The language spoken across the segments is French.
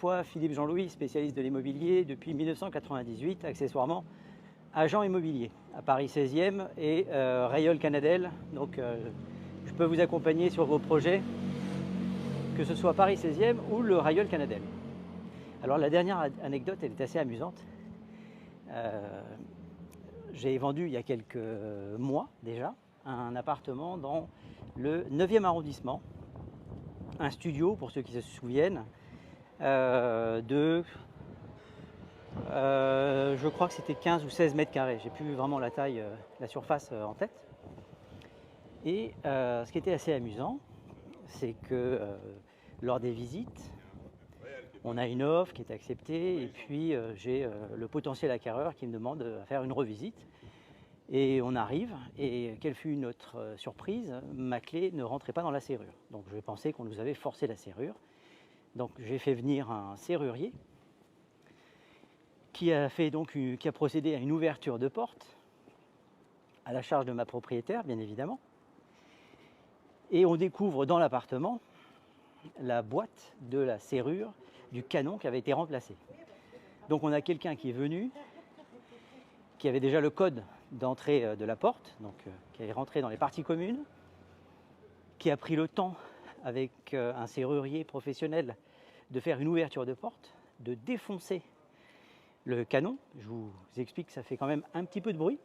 Moi, Philippe Jean-Louis, spécialiste de l'immobilier depuis 1998, accessoirement agent immobilier à Paris 16e et Rayol Canadel. Donc je peux vous accompagner sur vos projets, que ce soit Paris 16e ou le Rayol Canadel. Alors la dernière anecdote, elle est assez amusante. J'ai vendu il y a quelques mois déjà un appartement dans le 9e arrondissement, un studio pour ceux qui se souviennent, je crois que c'était 15 ou 16 mètres carrés. J'ai plus vraiment la taille, la surface en tête. Et ce qui était assez amusant, c'est que lors des visites, on a une offre qui est acceptée et puis j'ai le potentiel acquéreur qui me demande de faire une revisite. Et on arrive et quelle fut notre surprise, ma clé ne rentrait pas dans la serrure. Donc je pensais qu'on nous avait forcé la serrure. Donc j'ai fait venir un serrurier qui a procédé à une ouverture de porte à la charge de ma propriétaire, bien évidemment. Et on découvre dans l'appartement la boîte de la serrure du canon qui avait été remplacé. Donc on a quelqu'un qui est venu, qui avait déjà le code d'entrée de la porte, donc qui est rentré dans les parties communes, qui a pris le temps avec un serrurier professionnel de faire une ouverture de porte, de défoncer le canon. Je vous explique que ça fait quand même un petit peu de bruit,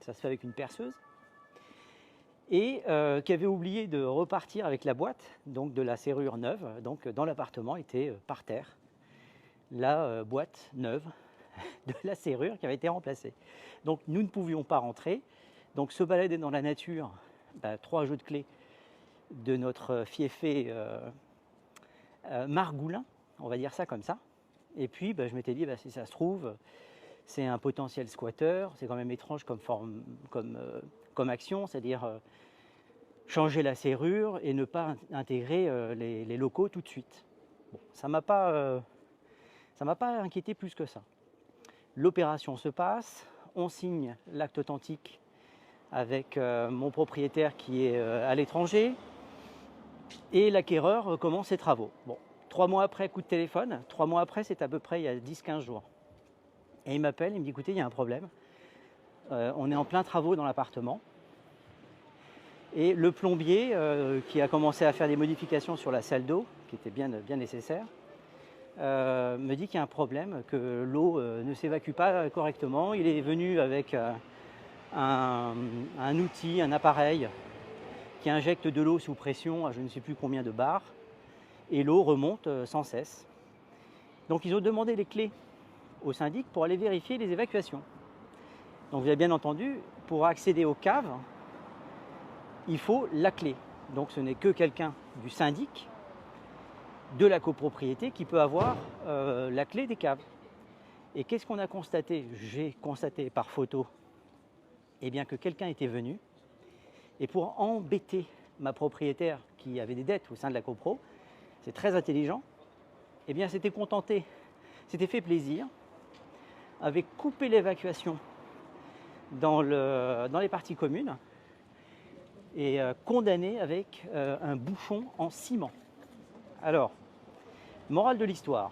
ça se fait avec une perceuse, et qui avait oublié de repartir avec la boîte donc de la serrure neuve. Donc dans l'appartement était par terre la boîte neuve de la serrure qui avait été remplacée. Donc nous ne pouvions pas rentrer, donc se balader dans la nature, 3 jeux de clés de notre fiefé Margoulin, on va dire ça comme ça. Et puis je m'étais dit, si ça se trouve, c'est un potentiel squatter, c'est quand même étrange comme action, c'est-à-dire changer la serrure et ne pas intégrer les locaux tout de suite. Bon, ça m'a pas inquiété plus que ça. L'opération se passe, on signe l'acte authentique avec mon propriétaire qui est à l'étranger et l'acquéreur commence ses travaux. Bon, 3 mois après, coup de téléphone. 3 mois après, c'est à peu près il y a 10-15 jours. Et il m'appelle, il me dit, écoutez, il y a un problème. On est en plein travaux dans l'appartement. Et le plombier, qui a commencé à faire des modifications sur la salle d'eau, qui était bien nécessaire, me dit qu'il y a un problème, que l'eau ne s'évacue pas correctement. Il est venu avec un outil, un appareil qui injecte de l'eau sous pression à je ne sais plus combien de bars, et l'eau remonte sans cesse. Donc ils ont demandé les clés au syndic pour aller vérifier les évacuations. Donc vous avez bien entendu, pour accéder aux caves, il faut la clé. Donc ce n'est que quelqu'un du syndic, de la copropriété, qui peut avoir la clé des caves. Et qu'est-ce qu'on a constaté? J'ai constaté par photo bien, que quelqu'un était venu, et pour embêter ma propriétaire qui avait des dettes au sein de la copro, c'est très intelligent, bien s'était fait plaisir, avait coupé l'évacuation dans les parties communes et condamné avec un bouchon en ciment. Alors, morale de l'histoire,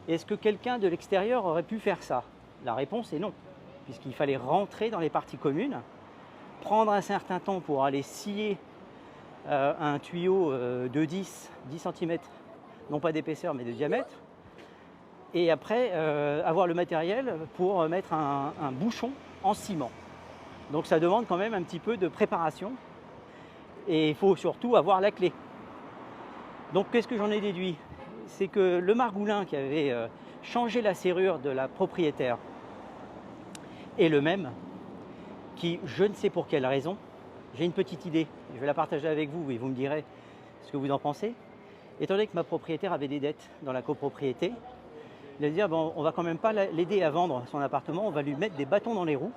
est-ce que quelqu'un de l'extérieur aurait pu faire ça? La réponse est non, puisqu'il fallait rentrer dans les parties communes, prendre un certain temps pour aller scier un tuyau de 10 cm, non pas d'épaisseur mais de diamètre, et après avoir le matériel pour mettre un bouchon en ciment. Donc ça demande quand même un petit peu de préparation, et il faut surtout avoir la clé. Donc qu'est-ce que j'en ai déduit? C'est que le Margoulin qui avait changé la serrure de la propriétaire est le même qui, je ne sais pour quelle raison, j'ai une petite idée, je vais la partager avec vous et vous me direz ce que vous en pensez. Étant donné que ma propriétaire avait des dettes dans la copropriété, il a dit, bon, on va quand même pas l'aider à vendre son appartement, on va lui mettre des bâtons dans les roues,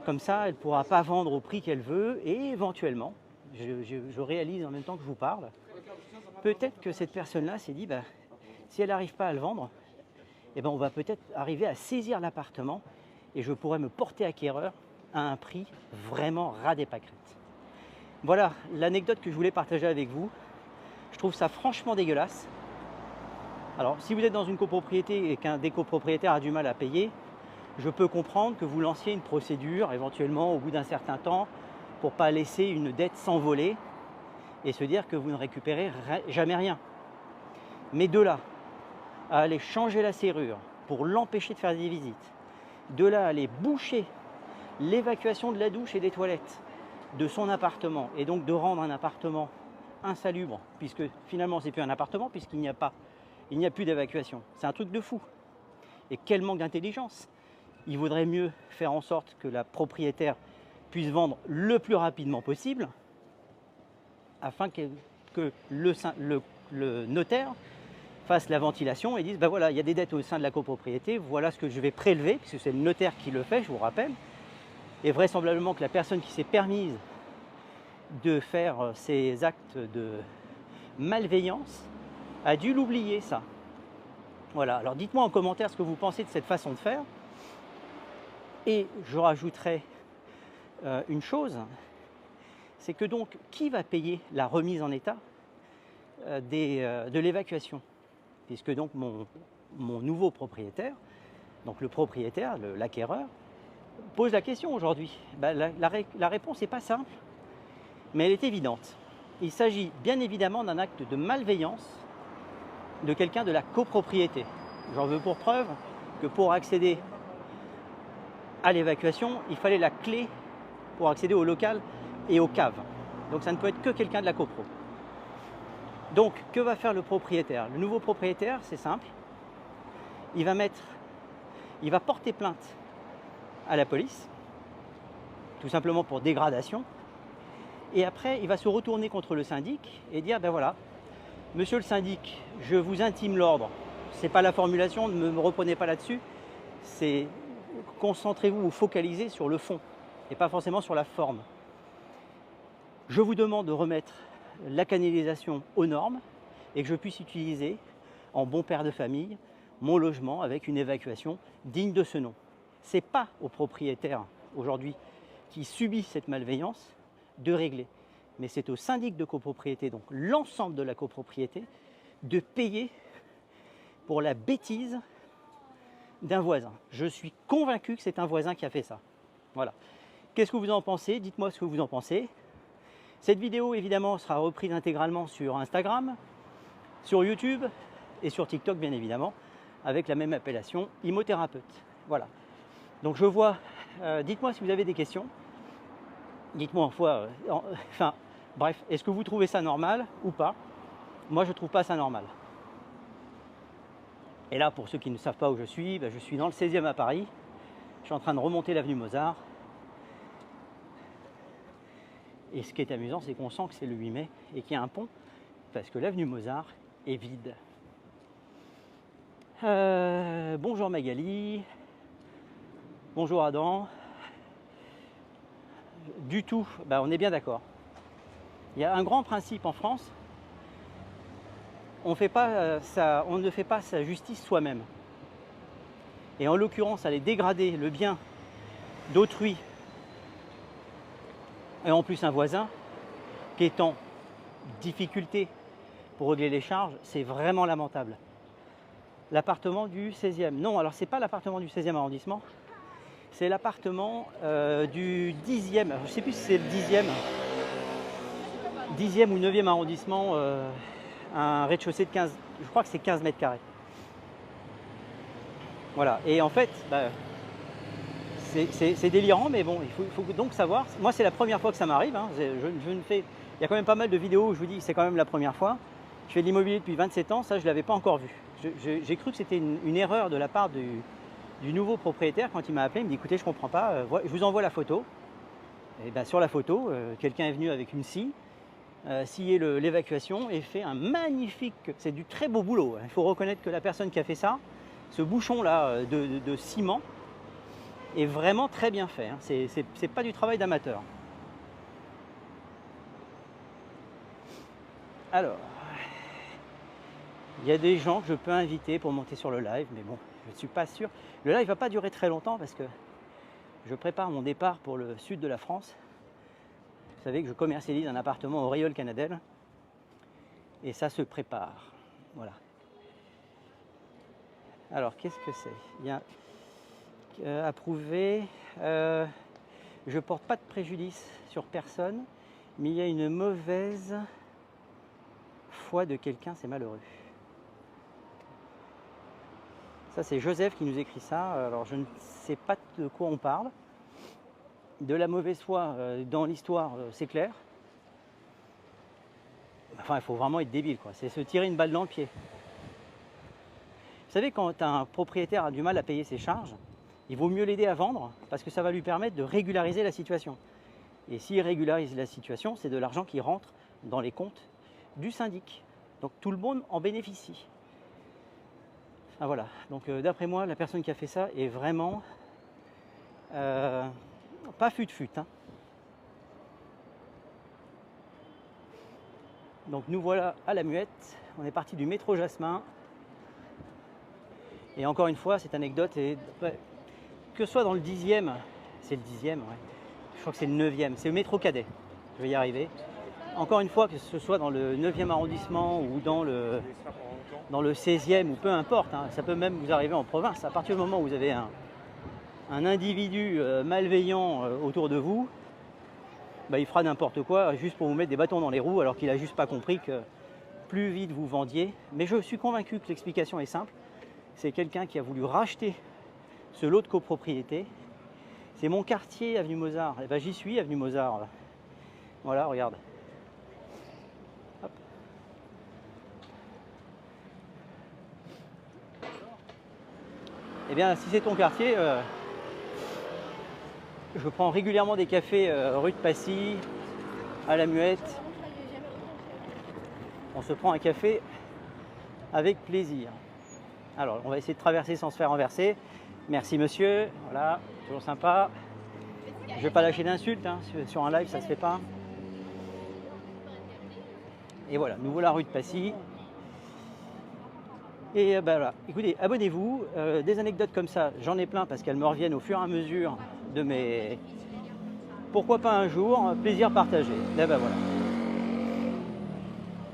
comme ça elle ne pourra pas vendre au prix qu'elle veut, et éventuellement, je réalise en même temps que je vous parle, peut-être que cette personne-là s'est dit, si elle n'arrive pas à le vendre, on va peut-être arriver à saisir l'appartement et je pourrais me porter acquéreur à un prix vraiment ras des pâquerettes. Voilà l'anecdote que je voulais partager avec vous. Je trouve ça franchement dégueulasse. Alors, si vous êtes dans une copropriété et qu'un des copropriétaires a du mal à payer, je peux comprendre que vous lanciez une procédure, éventuellement au bout d'un certain temps, pour ne pas laisser une dette s'envoler et se dire que vous ne récupérez jamais rien. Mais de là à aller changer la serrure pour l'empêcher de faire des visites, de là à aller boucher l'évacuation de la douche et des toilettes de son appartement, et donc de rendre un appartement insalubre, puisque finalement c'est plus un appartement, puisqu'il n'y a plus d'évacuation. C'est un truc de fou. Et quel manque d'intelligence! Il vaudrait mieux faire en sorte que la propriétaire puisse vendre le plus rapidement possible, afin que le notaire fasse la ventilation et dise, ben voilà, il y a des dettes au sein de la copropriété, voilà ce que je vais prélever, puisque c'est le notaire qui le fait, je vous rappelle. Et vraisemblablement que la personne qui s'est permise de faire ces actes de malveillance a dû l'oublier, ça. Voilà, alors dites-moi en commentaire ce que vous pensez de cette façon de faire. Et je rajouterai une chose, c'est que donc, qui va payer la remise en état de l'évacuation? Puisque donc mon nouveau propriétaire, donc le propriétaire, l'acquéreur, pose la question aujourd'hui. Ben, la réponse n'est pas simple, mais elle est évidente. Il s'agit bien évidemment d'un acte de malveillance de quelqu'un de la copropriété. J'en veux pour preuve que pour accéder à l'évacuation, il fallait la clé pour accéder au local et aux caves. Donc ça ne peut être que quelqu'un de la copro. Donc que va faire le propriétaire? Le nouveau propriétaire, c'est simple. Il va porter plainte à la police, tout simplement pour dégradation. Et après, il va se retourner contre le syndic et dire, ben voilà, monsieur le syndic, je vous intime l'ordre. C'est pas la formulation, ne me reprenez pas là-dessus. C'est concentrez-vous ou focalisez sur le fond et pas forcément sur la forme. Je vous demande de remettre la canalisation aux normes et que je puisse utiliser, en bon père de famille, mon logement avec une évacuation digne de ce nom. Ce n'est pas aux propriétaires aujourd'hui qui subissent cette malveillance de régler, mais c'est au syndic de copropriété, donc l'ensemble de la copropriété, de payer pour la bêtise d'un voisin. Je suis convaincu que c'est un voisin qui a fait ça. Voilà. Qu'est-ce que vous en pensez? Dites-moi ce que vous en pensez. Cette vidéo, évidemment, sera reprise intégralement sur Instagram, sur YouTube et sur TikTok, bien évidemment, avec la même appellation, Imothérapeute. Voilà. Donc je vois, dites-moi si vous avez des questions. Dites-moi bref, est-ce que vous trouvez ça normal ou pas? Moi, je ne trouve pas ça normal. Et là, pour ceux qui ne savent pas où je suis dans le 16e à Paris. Je suis en train de remonter l'avenue Mozart. Et ce qui est amusant, c'est qu'on sent que c'est le 8 mai et qu'il y a un pont, parce que l'avenue Mozart est vide. Bonjour Magali. Bonjour Adam. Du tout, on est bien d'accord. Il y a un grand principe en France, on ne fait pas sa justice soi-même. Et en l'occurrence, aller dégrader le bien d'autrui, et en plus un voisin, qui est en difficulté pour régler les charges, c'est vraiment lamentable. L'appartement du 16e. Non, alors c'est pas l'appartement du 16e arrondissement, c'est l'appartement du 10e. Je ne sais plus si c'est le 10e ou 9e arrondissement, un rez-de-chaussée de 15, je crois que c'est 15 mètres carrés. Voilà, et en fait, c'est délirant, mais bon, il faut donc savoir. Moi, c'est la première fois que ça m'arrive. Hein. Il y a quand même pas mal de vidéos où je vous dis c'est quand même la première fois. Je fais de l'immobilier depuis 27 ans, ça je ne l'avais pas encore vu. J'ai cru que c'était une erreur de la part du nouveau propriétaire quand il m'a appelé. Il me dit écoutez, je ne comprends pas, je vous envoie la photo. Et sur la photo, quelqu'un est venu avec une scie, scier l'évacuation et fait un magnifique, c'est du très beau boulot. Il faut reconnaître que la personne qui a fait ça, ce bouchon là de ciment, est vraiment très bien fait. Hein. C'est pas du travail d'amateur. Alors, il y a des gens que je peux inviter pour monter sur le live, mais bon, je ne suis pas sûr. Le live ne va pas durer très longtemps parce que je prépare mon départ pour le sud de la France. Vous savez que je commercialise un appartement au Rieul Canadel et ça se prépare. Voilà. Alors, qu'est-ce que c'est? Il y a approuvé. Je ne porte pas de préjudice sur personne, mais il y a une mauvaise foi de quelqu'un, c'est malheureux. Ça, c'est Joseph qui nous écrit ça. Alors, je ne sais pas de quoi on parle. De la mauvaise foi dans l'histoire, c'est clair. Enfin, il faut vraiment être débile, quoi. C'est se tirer une balle dans le pied. Vous savez, quand un propriétaire a du mal à payer ses charges, il vaut mieux l'aider à vendre parce que ça va lui permettre de régulariser la situation. Et s'il régularise la situation, c'est de l'argent qui rentre dans les comptes du syndic. Donc tout le monde en bénéficie. Ah, voilà. Donc d'après moi, la personne qui a fait ça est vraiment pas fut-fut. Hein. Donc nous voilà à la Muette. On est parti du métro Jasmin. Et encore une fois, cette anecdote est que ce soit dans le 10e, c'est le 10e, ouais. Je crois que c'est le 9e, c'est le métro Cadet. Je vais y arriver. Encore une fois, que ce soit dans le 9e arrondissement ou dans le 16e ou peu importe, hein, ça peut même vous arriver en province. À partir du moment où vous avez un individu malveillant autour de vous, bah, il fera n'importe quoi juste pour vous mettre des bâtons dans les roues alors qu'il n'a juste pas compris que plus vite vous vendiez. Mais je suis convaincu que l'explication est simple. C'est quelqu'un qui a voulu racheter ce lot de copropriété. C'est mon quartier, avenue Mozart. Et ben, j'y suis, avenue Mozart. Là. Voilà, regarde. Hop. Eh bien, si c'est ton quartier, je prends régulièrement des cafés rue de Passy, à la Muette. On se prend un café avec plaisir. Alors, on va essayer de traverser sans se faire renverser. Merci monsieur, voilà, toujours sympa. Je ne vais pas lâcher d'insultes, hein. Sur un live ça ne se fait pas. Et voilà, nous voilà rue de Passy. Et ben voilà, écoutez, abonnez-vous. Des anecdotes comme ça, j'en ai plein parce qu'elles me reviennent au fur et à mesure de mes... Pourquoi pas un jour, plaisir partagé. Et ben voilà.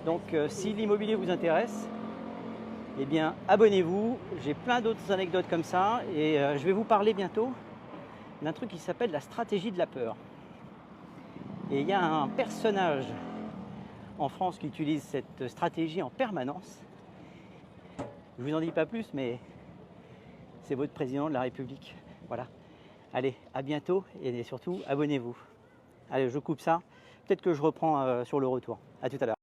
Donc si l'immobilier vous intéresse, eh bien abonnez-vous, j'ai plein d'autres anecdotes comme ça et je vais vous parler bientôt d'un truc qui s'appelle la stratégie de la peur. Et il y a un personnage en France qui utilise cette stratégie en permanence. Je vous en dis pas plus, mais c'est votre président de la République. Voilà. Allez, à bientôt et surtout abonnez-vous. Allez, je coupe ça. Peut-être que je reprends sur le retour. À tout à l'heure.